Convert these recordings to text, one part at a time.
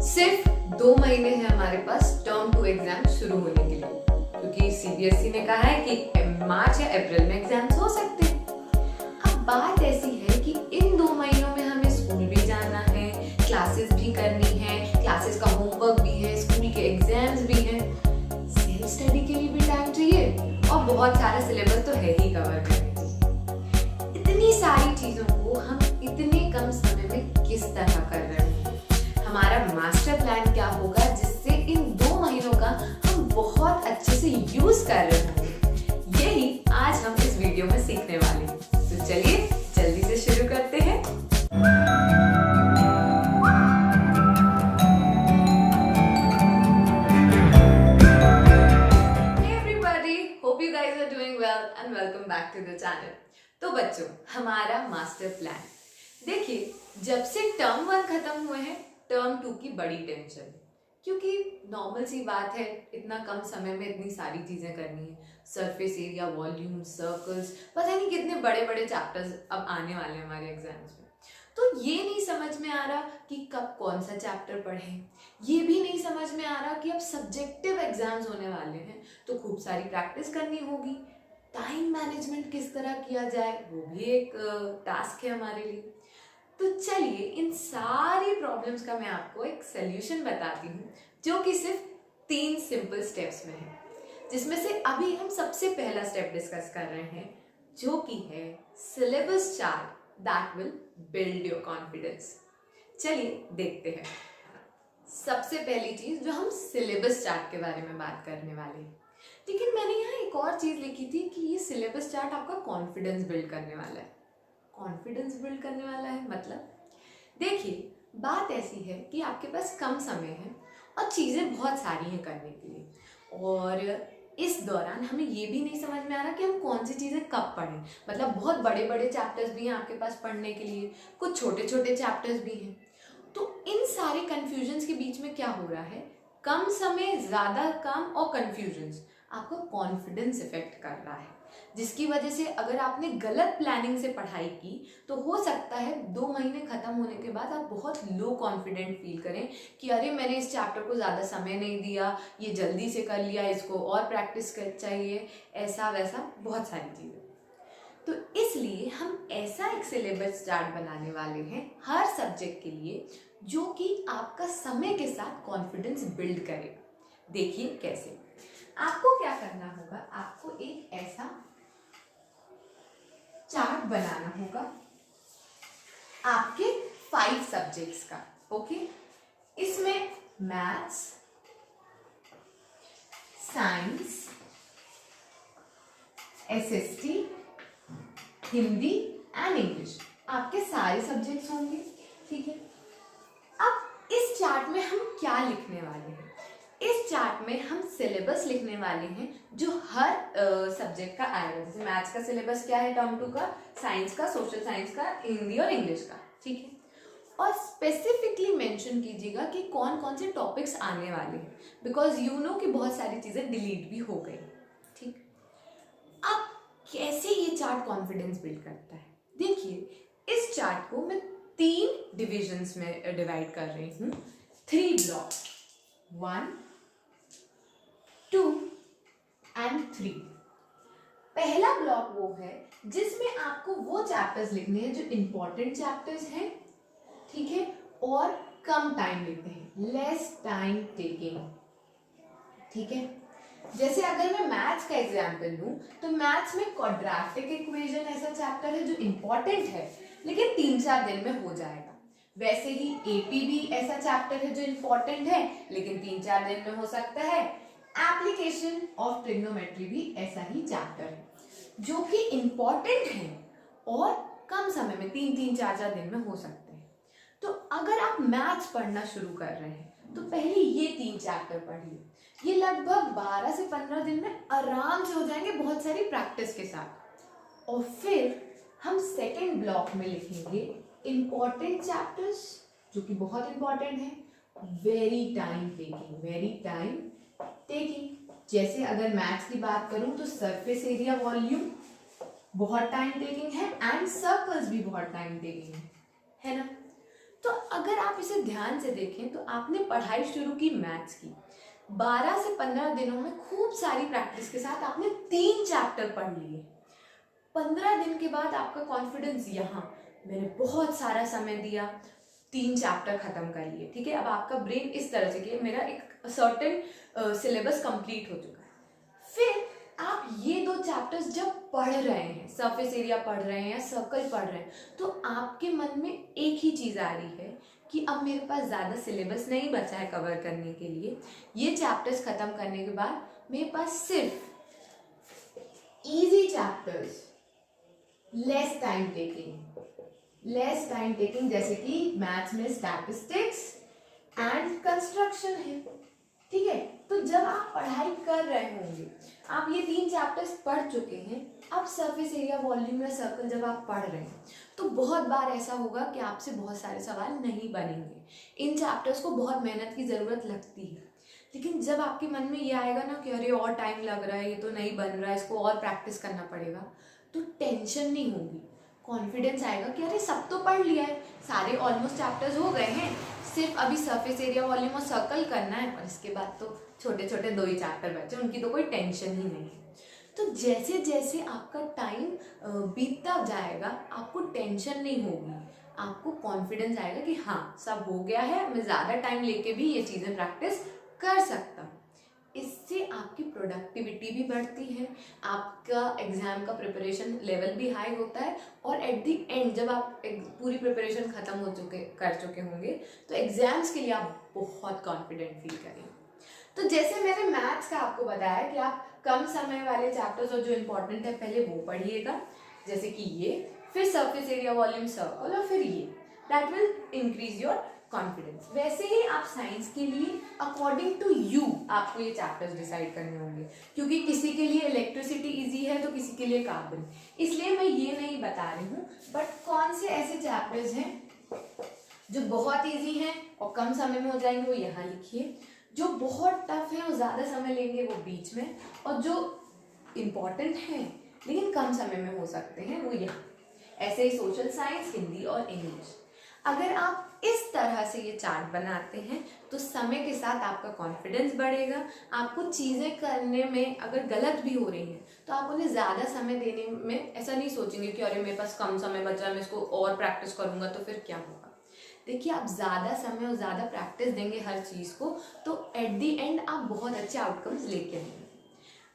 सिर्फ 2 महीने हैं हमारे पास टर्म 2 एग्जाम शुरू होने के लिए, क्योंकि सीबीएसई ने कहा है कि मार्च या अप्रैल में एग्जाम्स हो सकते हैं। अब बात ऐसी है कि इन 2 महीनों में हमें स्कूल भी जाना है, क्लासेस भी करनी है, क्लासेस का होमवर्क भी है, स्कूल के एग्जाम्स भी हैं, सेल्फ स्टडी के लिए भी टाइम चाहिए और बहुत सारा सिलेबस तो है ही कवर करने के लिए। इतनी सारी चीजों को हम इतने कम समय में किस तरह कर रहे हैं? हमारा मास्टर प्लान क्या होगा जिससे इन 2 महीनों का हम बहुत अच्छे से यूज कर रहे होंगे? यही आज हम इस वीडियो में सीखने वाले हैं। तो चलिए जल्दी से शुरू करते हैं। Hey everybody, hope you guys are doing well and welcome back to the channel। तो बच्चों, हमारा मास्टर प्लान देखिए, जब से टर्म 1 खत्म हुए हैं, टर्म 2 की बड़ी टेंशन, क्योंकि नॉर्मल सी बात है, इतना कम समय में इतनी सारी चीजें करनी है। सरफेस एरिया, वॉल्यूम, सर्कल्स, पता नहीं कितने बड़े बड़े चैप्टर्स अब आने वाले हैं हमारे एग्जाम्स में। तो ये नहीं समझ में आ रहा कि कब कौन सा चैप्टर पढ़ें, ये भी नहीं समझ में आ रहा कि अब सब्जेक्टिव एग्जाम्स होने वाले हैं तो खूब सारी प्रैक्टिस करनी होगी। टाइम मैनेजमेंट किस तरह किया जाए, वो भी एक टास्क है हमारे लिए। तो चलिए इन सारी प्रॉब्लम्स का मैं आपको एक सोल्यूशन बताती हूँ, जो कि सिर्फ 3 सिंपल स्टेप्स में है, जिसमें से अभी हम सबसे पहला स्टेप डिस्कस कर रहे हैं, जो कि है syllabus chart that will build your confidence. चलिए देखते हैं। सबसे पहली चीज जो हम सिलेबस चार्ट के बारे में बात करने वाले हैं, लेकिन मैंने यहाँ एक और चीज लिखी थी कि ये सिलेबस चार्ट आपका कॉन्फिडेंस बिल्ड करने वाला है। कॉन्फिडेंस बिल्ड करने वाला है मतलब, देखिए बात ऐसी है कि आपके पास कम समय है और चीज़ें बहुत सारी हैं करने के लिए, और इस दौरान हमें ये भी नहीं समझ में आ रहा कि हम कौन सी चीज़ें कब पढ़ें। मतलब बहुत बड़े बड़े चैप्टर्स भी हैं आपके पास पढ़ने के लिए, कुछ छोटे छोटे चैप्टर्स भी हैं। तो इन सारे कन्फ्यूजन्स के बीच में क्या हो रहा है, कम समय, ज़्यादा काम और कन्फ्यूजन्स आपको कॉन्फिडेंस इफेक्ट कर रहा है, जिसकी वजह से अगर आपने गलत प्लानिंग से पढ़ाई की तो हो सकता है 2 महीने खत्म होने के बाद आप बहुत लो कॉन्फिडेंट फील करें कि अरे मैंने इस चैप्टर को ज़्यादा समय नहीं दिया, ये जल्दी से कर लिया, इसको और प्रैक्टिस कर चाहिए, ऐसा वैसा बहुत सारी चीज़ें। तो इसलिए हम ऐसा एक सिलेबस चार्ट बनाने वाले हैं हर सब्जेक्ट के लिए, जो कि आपका समय के साथ कॉन्फिडेंस बिल्ड करेगा। देखिए कैसे। आपको क्या करना होगा, आपको एक ऐसा चार्ट बनाना होगा आपके 5 सब्जेक्ट्स का। ओके, इसमें maths, science, SST, Hindi and English, आपके सारे सब्जेक्ट्स होंगे। ठीक है, अब इस चार्ट में हम क्या लिखने वाले हैं? इस चार्ट में हम सिलेबस लिखने वाले हैं जो हर सब्जेक्ट का आएगा। जैसे मैथ्स का सिलेबस क्या है टर्म 2 का, साइंस का, सोशल साइंस का, हिंदी और इंग्लिश का। ठीक है, और स्पेसिफिकली मेंशन कीजिएगा कि कौन कौन से टॉपिक्स आने वाले हैं, बिकॉज यू नो कि बहुत सारी चीज़ें डिलीट भी हो गई। ठीक, अब कैसे ये चार्ट कॉन्फिडेंस बिल्ड करता है? देखिए, इस चार्ट को मैं 3 डिविजन्स में डिवाइड कर रही हूँ, 3 ब्लॉक, 1, 2 एंड 3। पहला ब्लॉक वो है जिसमें आपको वो चैप्टर्स लिखने हैं जो इंपॉर्टेंट चैप्टर्स हैं, ठीक है, और कम टाइम लेते हैं, लेस टाइम टेकिंग। ठीक है, जैसे अगर मैं मैथ्स का एग्जांपल लूं तो मैथ्स में क्वाड्रेटिक इक्वेशन ऐसा चैप्टर है जो इंपॉर्टेंट है लेकिन 3-4 दिन में हो जाएगा। वैसे ही एपी भी ऐसा चैप्टर है जो इंपॉर्टेंट है लेकिन 3-4 दिन में हो सकता है। एप्लीकेशन ऑफ ट्रिग्नोमेट्री भी ऐसा ही चैप्टर है जो कि इंपॉर्टेंट है और कम समय में 3-4 दिन में हो सकते हैं। तो अगर आप मैथ्स पढ़ना शुरू कर रहे हैं तो पहले ये 3 चैप्टर पढ़िए, ये लगभग 12 से 15 दिन में आराम से हो जाएंगे बहुत सारी प्रैक्टिस के साथ। और फिर हम सेकेंड ब्लॉक में लिखेंगे इंपॉर्टेंट चैप्टर्स जो कि बहुत इंपॉर्टेंट है, वेरी टाइम टेकिंग। जैसे अगर मैथ्स की बात करूं तो सरफेस एरिया, वॉल्यूम बहुत टाइम टेकिंग है एंड सर्कल्स भी बहुत टाइम टेकिंग है ना। तो अगर आप इसे ध्यान से देखें तो आपने पढ़ाई शुरू की मैथ्स की, 12 से 15 दिनों में खूब सारी प्रैक्टिस के साथ आपने 3 चैप्टर पढ़ लिए। 15 दिन के बाद आपका कॉन्फिडेंस यहाँ, मैंने बहुत सारा समय दिया, 3 चैप्टर खत्म कर लिए, ठीक है। अब आपका ब्रेन इस तरह से कि मेरा एक सर्टेन सिलेबस कंप्लीट हो चुका है। फिर आप ये 2 चैप्टर्स जब पढ़ रहे हैं, सरफेस एरिया पढ़ रहे हैं या सर्कल पढ़ रहे हैं, तो आपके मन में एक ही चीज आ रही है कि अब मेरे पास ज्यादा सिलेबस नहीं बचा है कवर करने के लिए। ये चैप्टर्स खत्म करने के बाद मेरे पास सिर्फ easy chapters, less time taking, जैसे कि मैथ्स में स्टैटिस्टिक्स एंड कंस्ट्रक्शन है, ठीक है। तो जब आप पढ़ाई कर रहे होंगे, आप ये 3 चैप्टर्स पढ़ चुके हैं, अब सरफेस एरिया, वॉल्यूम या सर्कल जब आप पढ़ रहे हैं तो बहुत बार ऐसा होगा कि आपसे बहुत सारे सवाल नहीं बनेंगे। इन चैप्टर्स को बहुत मेहनत की ज़रूरत लगती है, लेकिन जब आपके मन में ये आएगा ना कि अरे और टाइम लग रहा है, ये तो नहीं बन रहा है, इसको और प्रैक्टिस करना पड़ेगा, तो टेंशन नहीं होगी, कॉन्फिडेंस आएगा कि अरे सब तो पढ़ लिया है, सारे ऑलमोस्ट चैप्टर्स हो गए हैं, सिर्फ अभी सरफेस एरिया, वॉल्यूम और सर्कल करना है, और इसके बाद तो छोटे छोटे 2 ही चैप्टर बचे, उनकी तो कोई टेंशन ही नहीं है। तो जैसे जैसे आपका टाइम बीतता जाएगा, आपको टेंशन नहीं होगी, आपको कॉन्फिडेंस आएगा कि हाँ सब हो गया है, मैं ज़्यादा टाइम लेके भी ये चीज़ें प्रैक्टिस कर सकता हूँ। इससे आपकी प्रोडक्टिविटी भी बढ़ती है, आपका एग्जाम का प्रिपरेशन लेवल भी हाई होता है, और एट द एंड जब आप पूरी प्रिपरेशन खत्म कर चुके होंगे तो एग्जाम्स के लिए आप बहुत कॉन्फिडेंट फील करेंगे। तो जैसे मैंने मैथ्स का आपको बताया कि आप कम समय वाले चैप्टर्स और जो इम्पोर्टेंट है पहले वो पढ़िएगा, जैसे कि ये, फिर सरफेस एरिया, वॉल्यूम, सर्कल, और फिर ये, that will increase your confidence. वैसे ही आप साइंस के लिए अकॉर्डिंग टू यू आपको ये चैप्टर्स डिसाइड करने होंगे, क्योंकि किसी के लिए इलेक्ट्रिसिटी इजी है तो किसी के लिए कार्बन, इसलिए मैं ये नहीं बता रही हूँ, बट कौन से ऐसे चैप्टर्स हैं जो बहुत इजी हैं और कम समय में हो जाएंगे वो यहाँ लिखिए, जो बहुत टफ है और ज़्यादा समय लेंगे वो बीच में, और जो इम्पॉर्टेंट हैं लेकिन कम समय में हो सकते हैं वो यहाँ। ऐसे ही सोशल साइंस, हिंदी और इंग्लिश। अगर आप इस तरह से ये चार्ट बनाते हैं तो समय के साथ आपका कॉन्फिडेंस बढ़ेगा, आपको चीज़ें करने में अगर गलत भी हो रही हैं तो आप उन्हें ज़्यादा समय देने में ऐसा नहीं सोचेंगे कि अरे मेरे पास कम समय बचा है, मैं इसको और प्रैक्टिस करूँगा तो फिर क्या होगा। देखिए, आप ज़्यादा समय और ज़्यादा प्रैक्टिस देंगे हर चीज़ को तो एट दी एंड आप बहुत अच्छे आउटकम्स लेके आएंगे।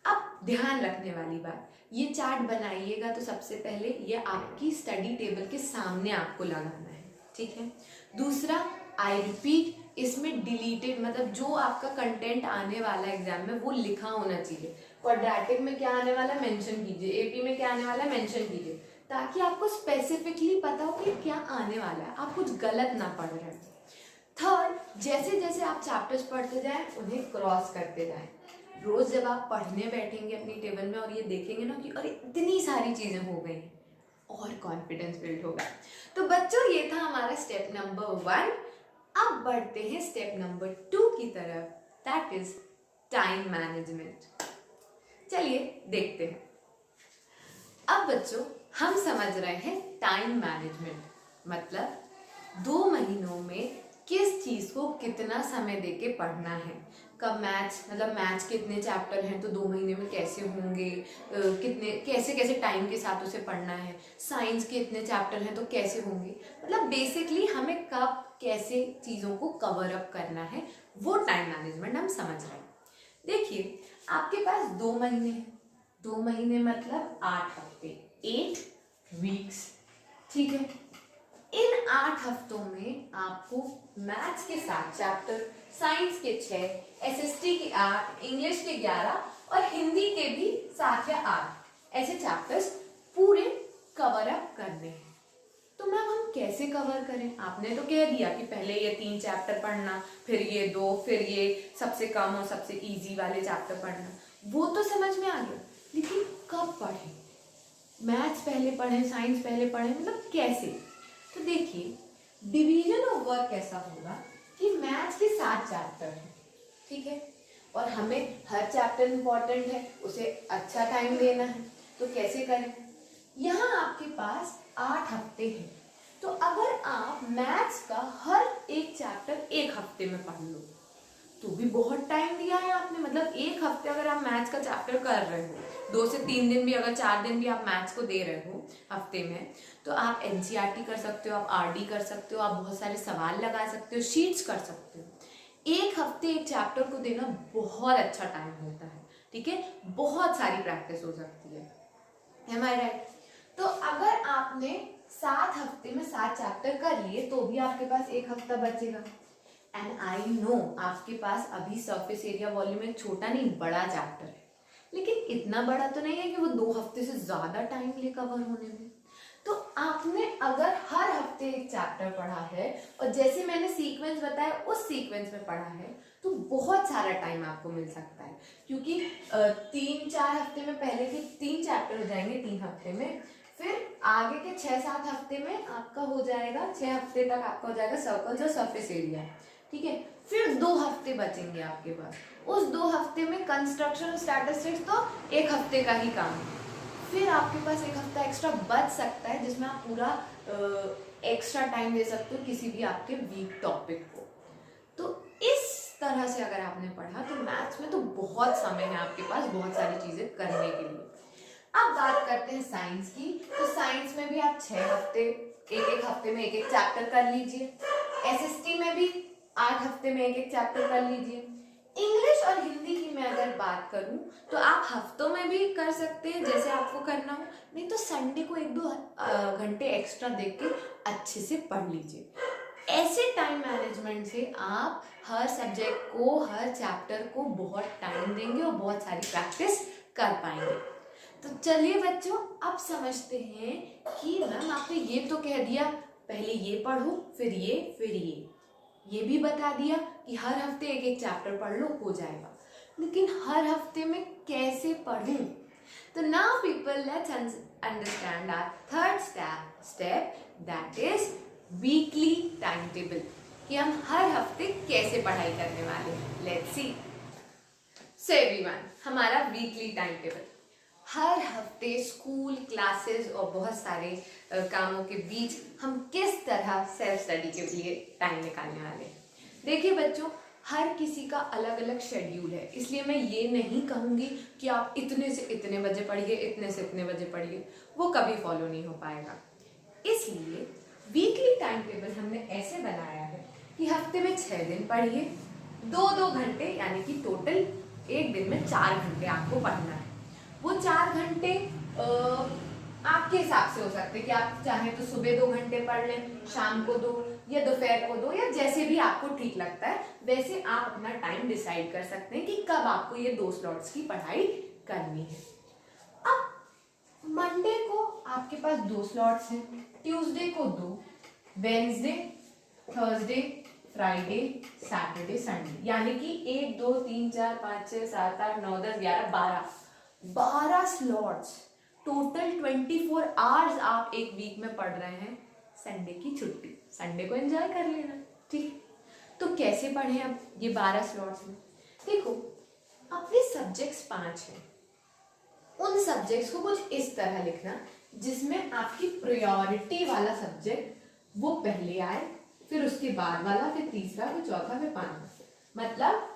अब ध्यान रखने वाली बात, ये चार्ट बनाइएगा तो सबसे पहले ये आपकी स्टडी टेबल के सामने आपको लगाना है, ठीक है। दूसरा, आई रिपीट, इसमें डिलीटेड मतलब जो आपका कंटेंट आने वाला एग्जाम में वो लिखा होना चाहिए। क्वाड्रेटिक में क्या आने वाला है मेंशन कीजिए, एपी में क्या आने वाला है मेंशन कीजिए, ताकि आपको स्पेसिफिकली पता हो कि क्या आने वाला है, आप कुछ गलत ना पढ़ रहे हैं। थर्ड, जैसे जैसे आप चैप्टर्स पढ़ते जाएं उन्हें क्रॉस करते जाएं। रोज जब आप पढ़ने बैठेंगे अपनी टेबल में और ये देखेंगे ना कि अरे इतनी सारी चीजें हो गई, और कॉन्फिडेंस बिल्ड होगा। तो बच्चों, ये था हमारा स्टेप नंबर 1। अब बढ़ते हैं स्टेप नंबर 2 की तरफ, दैट इज टाइम मैनेजमेंट। चलिए देखते हैं। अब बच्चों, हम समझ रहे हैं टाइम मैनेजमेंट मतलब 2 महीनों में किस चीज को कितना समय देके पढ़ना है। कब मैथ्स, मतलब मैथ्स के इतने चैप्टर हैं तो 2 महीने में कैसे होंगे, कितने कैसे कैसे टाइम के साथ उसे पढ़ना है। साइंस के इतने चैप्टर हैं तो कैसे होंगे, मतलब बेसिकली हमें कब कैसे चीज़ों को कवर अप करना है, वो टाइम मैनेजमेंट हम समझ रहे हैं। देखिए, आपके पास 2 महीने हैं, 2 महीने मतलब 8 हफ्ते, 8 वीक्स, ठीक है। इन 8 हफ्तों में आपको मैथ्स के 7 चैप्टर, साइंस के 6, एसएसटी के 8, इंग्लिश के 11 और हिंदी के भी 7 या 8 ऐसे चैप्टर्स पूरे कवर अप करने हैं। तो मैम हम कैसे कवर करें? आपने तो कह दिया कि पहले ये 3 चैप्टर पढ़ना, फिर ये 2, फिर ये सबसे कम और सबसे इजी वाले चैप्टर पढ़ना, वो तो समझ में आ गया, लेकिन कब पढ़ें? मैथ्स पहले पढ़ें, साइंस पहले पढ़ें, मतलब कैसे? तो देखिए, डिवीजन ऑफ वर्क ऐसा होगा कि मैथ्स के 7 चैप्टर हैं, ठीक है, और हमें हर चैप्टर इंपॉर्टेंट है, उसे अच्छा टाइम देना है, तो कैसे करें? यहाँ आपके पास 8 हफ्ते हैं, तो अगर आप मैथ्स का हर एक चैप्टर एक हफ्ते में पढ़ लो तो भी बहुत टाइम दिया है आपने। मतलब एक हफ्ते अगर आप मैथ्स का चैप्टर कर रहे हो, 2 से 3 दिन भी, अगर 4 दिन भी आप मैथ्स को दे रहे हो हफ्ते में, तो आप एनसीईआरटी कर सकते हो, आप आरडी कर सकते हो, आप बहुत सारे सवाल लगा सकते हो, शीट्स कर सकते हो। एक हफ्ते एक चैप्टर को देना बहुत अच्छा टाइम होता है, ठीक है। बहुत सारी प्रैक्टिस हो सकती है, am I right? तो अगर आपने 7 हफ्ते में 7 चैप्टर कर लिए तो भी आपके पास एक हफ्ता बचेगा। एंड आई नो आपके पास अभी सरफेस एरिया वॉल्यूम एक छोटा नहीं बड़ा चैप्टर है, लेकिन इतना बड़ा तो नहीं है कि वो 2 हफ्ते से ज्यादा टाइम ले कवर होने में। तो आपने अगर हर हफ्ते एक चैप्टर पढ़ा है और जैसे मैंने सीक्वेंस बताया उस सीक्वेंस में पढ़ा है तो बहुत सारा टाइम आपको मिल सकता है, क्योंकि 3-4 हफ्ते में पहले के 3 चैप्टर हो जाएंगे 3 हफ्ते में, फिर आगे के 6-7 हफ्ते में आपका हो जाएगा, 6 हफ्ते तक आपका हो जाएगा सर्कल्स और सरफेस एरिया, ठीक है। फिर 2 हफ्ते बचेंगे आपके पास, उस 2 हफ्ते में कंस्ट्रक्शन और स्टैटिस्टिक्स तो 1 हफ्ते का ही काम है। फिर आपके पास 1 हफ्ता एक्स्ट्रा बच सकता है जिसमें आप पूरा एक्स्ट्रा टाइम दे सकते हो किसी भी आपके वीक टॉपिक को। तो इस तरह से अगर आपने पढ़ा तो मैथ्स में तो बहुत समय है आपके पास बहुत सारी चीजें करने के लिए। अब बात करते हैं साइंस की। तो साइंस में भी आप 6 हफ्ते, एक हफ्ते में एक चैप्टर कर लीजिए। एसएसटी में भी 8 हफ्ते में एक चैप्टर कर लीजिए। इंग्लिश और हिंदी की मैं अगर बात करूं तो आप हफ्तों में भी कर सकते हैं जैसे आपको करना हो, नहीं तो संडे को 1-2 घंटे एक्स्ट्रा देख के अच्छे से पढ़ लीजिए। ऐसे टाइम मैनेजमेंट से आप हर सब्जेक्ट को, हर चैप्टर को बहुत टाइम देंगे और बहुत सारी प्रैक्टिस कर पाएंगे। तो चलिए बच्चों, अब समझते हैं कि मैम आपने ये तो कह दिया पहले ये पढ़ो फिर ये भी बता दिया कि हर हफ्ते एक चैप्टर पढ़ लो हो जाएगा, लेकिन हर हफ्ते में कैसे पढ़ूं? तो now people let's understand our third step that is weekly time table, कि हम हर हफ्ते कैसे पढ़ाई करने वाले हैं। Let's see. सो एवरीवन, हमारा वीकली टाइम टेबल, हर हफ्ते स्कूल, क्लासेस और बहुत सारे कामों के बीच हम किस तरह सेल्फ स्टडी के लिए टाइम निकालने वाले हैं। देखिए बच्चों, हर किसी का अलग अलग शेड्यूल है, इसलिए मैं ये नहीं कहूँगी कि आप इतने से इतने बजे पढ़िए, इतने से इतने बजे पढ़िए, वो कभी फॉलो नहीं हो पाएगा। इसलिए वीकली टाइम टेबल हमने ऐसे बनाया है कि हफ्ते में 6 दिन पढ़िए, 2-2 घंटे, यानी कि टोटल एक दिन में 4 घंटे आपको पढ़ना है। वो 4 घंटे आपके हिसाब से हो सकते हैं कि आप चाहें तो सुबह 2 घंटे पढ़ लें, शाम को 2 या दोपहर को 2, या जैसे भी आपको ठीक लगता है वैसे आप अपना टाइम डिसाइड कर सकते हैं कि कब आपको ये 2 स्लॉट्स की पढ़ाई करनी है। अब मंडे को आपके पास 2 स्लॉट्स हैं, ट्यूसडे को 2, Wednesday, Thursday, Friday, Saturday, Sunday, यानी कि 1, 2, 3, 4, 5, 6, 7, 8, 9, 10, 11, 12 स्लॉट्स, टोटल 24 आवर्स आप एक वीक में पढ़ रहे हैं। संडे की छुट्टी, संडे को एंजॉय कर लेना, ठीक। तो कैसे पढ़े अब ये 12 स्लॉट्स में? देखो, अपने सब्जेक्ट्स 5 हैं, उन सब्जेक्ट्स को कुछ इस तरह लिखना जिसमें आपकी प्रायोरिटी वाला सब्जेक्ट वो पहले आए, फिर उसके बाद वाला, फिर तीसरा, फिर चौथा, फिर पांचवा। मतलब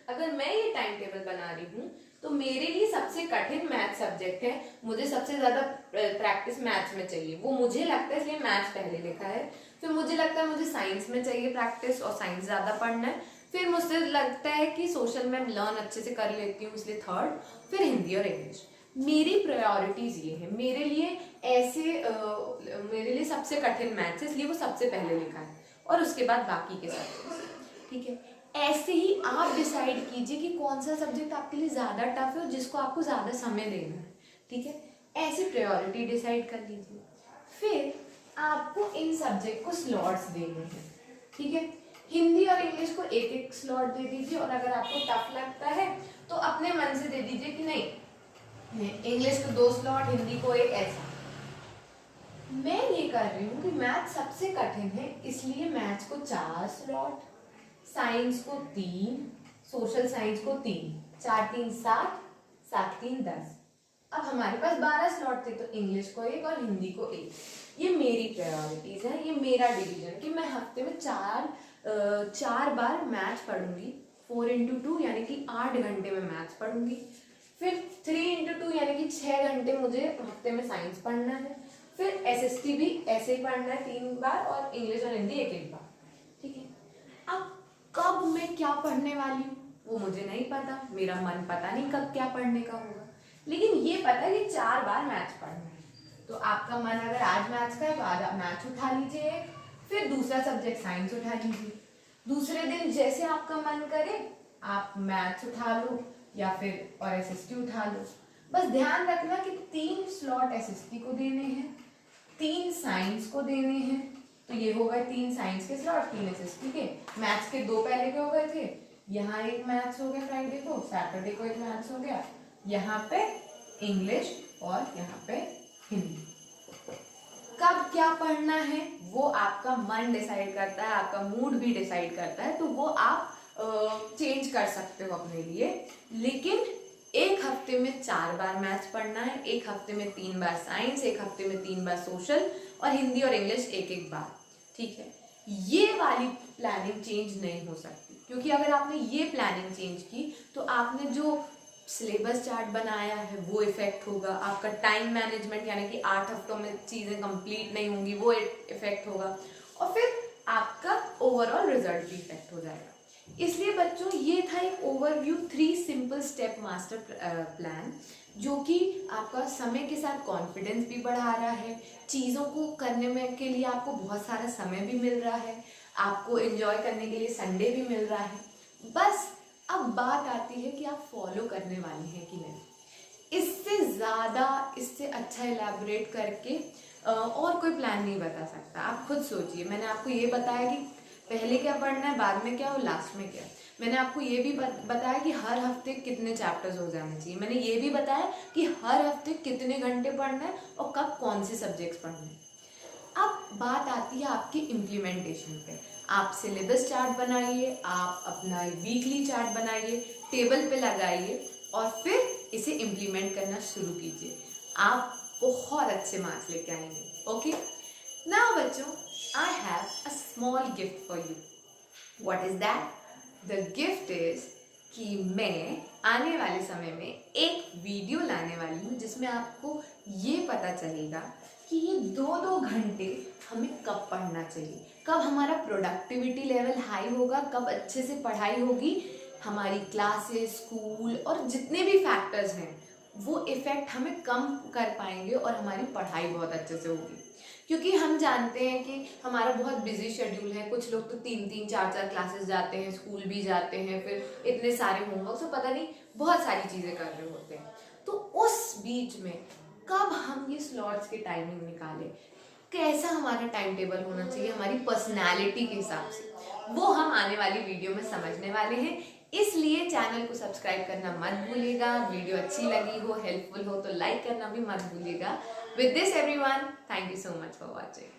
अगर मैं ये टाइम टेबल बना रही हूँ तो मेरे लिए सबसे कठिन मैथ सब्जेक्ट है, मुझे सबसे ज्यादा प्रैक्टिस मैथ्स में चाहिए, वो मुझे लगता है, इसलिए मैथ्स पहले लिखा है। फिर मुझे लगता है मुझे साइंस में चाहिए प्रैक्टिस और साइंस ज्यादा पढ़ना है। फिर मुझसे लगता है कि सोशल में लर्न अच्छे से कर लेती हूँ, इसलिए थर्ड, फिर हिंदी और इंग्लिश। मेरी प्रायोरिटीज ये है, मेरे लिए ऐसे मेरे लिए सबसे कठिन मैथ्स है, इसलिए वो सबसे पहले लिखा है और उसके बाद बाकी के सब्जेक्ट, ठीक है। ऐसे ही आप डिसाइड कीजिए कि कौन सा सब्जेक्ट आपके लिए ज्यादा टफ है और जिसको आपको ज्यादा समय देना है, ठीक है। ऐसे प्रायोरिटी डिसाइड कर लीजिए। फिर आपको इन सब्जेक्ट को स्लॉट्स देने हैं, ठीक है। हिंदी और इंग्लिश को एक एक स्लॉट दे दीजिए, और अगर आपको टफ लगता है तो अपने मन से दे दीजिए कि नहीं, इंग्लिश को 2 स्लॉट, हिंदी को 1, ऐसा। मैं ये कर रही हूँ कि मैथ सबसे कठिन है, इसलिए मैथ्स को 4 स्लॉट, साइंस को 3, सोशल साइंस को 3, 4, 3, 7, 7, 3, 10, अब हमारे पास 12 स्लॉट थे, तो इंग्लिश को एक और हिंदी को एक। ये मेरी प्रायोरिटीज है, ये मेरा डिवीजन कि मैं हफ्ते में चार बार मैथ्स पढ़ूंगी। 4x2 यानी कि 8 घंटे में मैथ्स पढ़ूंगी। फिर 3x2 यानी कि 6 घंटे मुझे हफ्ते में साइंस पढ़ना है। फिर SST भी ऐसे ही पढ़ना है 3 बार, और इंग्लिश और हिंदी एक एक बार। ठीक है। अब कब मैं क्या पढ़ने वाली हूँ वो मुझे नहीं पता, मेरा मन पता नहीं कब क्या पढ़ने का होगा, लेकिन ये पता है कि 4 बार मैथ्स पढ़ना है। तो आपका मन अगर आज मैथ्स का है तो आज आप मैथ्स उठा लीजिए, फिर दूसरा सब्जेक्ट साइंस उठा लीजिए। दूसरे दिन जैसे आपका मन करे आप मैथ्स उठा लो या फिर और SST उठा लो। बस ध्यान रखना कि 3 स्लॉट SST को देने हैं, 3 साइंस को देने हैं। तो ये हो गए 3 साइंस के स्लॉट, 3 SST के। मैथ्स के 2 पहले के हो गए थे, यहाँ एक मैथ्स हो गया फ्राइडे को, सैटरडे को एक मैथ्स हो गया, यहाँ पे इंग्लिश और यहाँ पे हिंदी। कब क्या पढ़ना है वो आपका मन डिसाइड करता है, आपका मूड भी डिसाइड करता है, तो वो आप चेंज कर सकते हो अपने लिए। लेकिन एक हफ्ते में 4 बार मैथ्स पढ़ना है, एक हफ्ते में 3 बार साइंस, एक हफ्ते में 3 बार सोशल, और हिंदी और इंग्लिश एक एक बार। ठीक है। ये वाली प्लानिंग चेंज नहीं हो सकती, क्योंकि अगर आपने ये प्लानिंग चेंज की तो आपने जो सिलेबस चार्ट बनाया है वो इफेक्ट होगा, आपका टाइम मैनेजमेंट यानी कि 8 हफ्तों में चीज़ें कंप्लीट नहीं होंगी वो इफेक्ट होगा, और फिर आपका ओवरऑल रिजल्ट भी इफेक्ट हो जाएगा। इसलिए बच्चों ये था एक overview 3 simple step master plan, जो कि आपका समय के साथ कॉन्फिडेंस भी बढ़ा रहा है, चीज़ों को करने में के लिए आपको बहुत सारा समय भी मिल रहा है, आपको एंजॉय करने के लिए संडे भी मिल रहा है। बस अब बात आती है कि आप फॉलो करने वाले हैं कि नहीं। इससे ज़्यादा, इससे अच्छा इलेबोरेट करके और कोई प्लान नहीं बता सकता। आप खुद सोचिए, मैंने आपको ये बताया कि पहले क्या पढ़ना है, बाद में क्या और लास्ट में क्या। मैंने आपको ये भी बताया कि हर हफ्ते कितने चैप्टर्स हो जाने चाहिए। मैंने ये भी बताया कि हर हफ्ते कितने घंटे पढ़ना है और कब कौन से सब्जेक्ट्स पढ़ने हैं। अब बात आती है आपकी इम्प्लीमेंटेशन पे। आप सिलेबस चार्ट बनाइए, आप अपना वीकली चार्ट बनाइए, टेबल पे लगाइए और फिर इसे इम्प्लीमेंट करना शुरू कीजिए। आप बहुत अच्छे मार्क्स लेके आएंगे। ओके, नाउ बच्चों, I have a small gift for you. What is that? The gift is कि मैं आने वाले समय में एक वीडियो लाने वाली हूँ जिसमें आपको ये पता चलेगा कि ये 2-2 घंटे हमें कब पढ़ना चाहिए, कब हमारा प्रोडक्टिविटी लेवल हाई होगा, कब अच्छे से पढ़ाई होगी, हमारी क्लासेस, स्कूल और जितने भी फैक्टर्स हैं वो इफ़ेक्ट हमें कम कर पाएंगे और हमारी पढ़ाई बहुत अच्छे से होगी। क्योंकि हम जानते हैं कि हमारा बहुत बिजी शेड्यूल है, कुछ लोग तो 3-3, 4-4 क्लासेस जाते हैं, स्कूल भी जाते हैं, फिर इतने सारे होमवर्क, तो पता नहीं बहुत सारी चीज़ें कर रहे होते हैं। तो उस बीच में कब हम ये स्लॉट्स की टाइमिंग निकालें, कैसा हमारा टाइम टेबल होना चाहिए हमारी पर्सनैलिटी के हिसाब से, वो हम आने वाली वीडियो में समझने वाले हैं। इसलिए चैनल को सब्सक्राइब करना मत भूलिएगा। वीडियो अच्छी लगी हो, हेल्पफुल हो तो लाइक करना भी मत भूलिएगा। With this everyone, thank you so much for watching.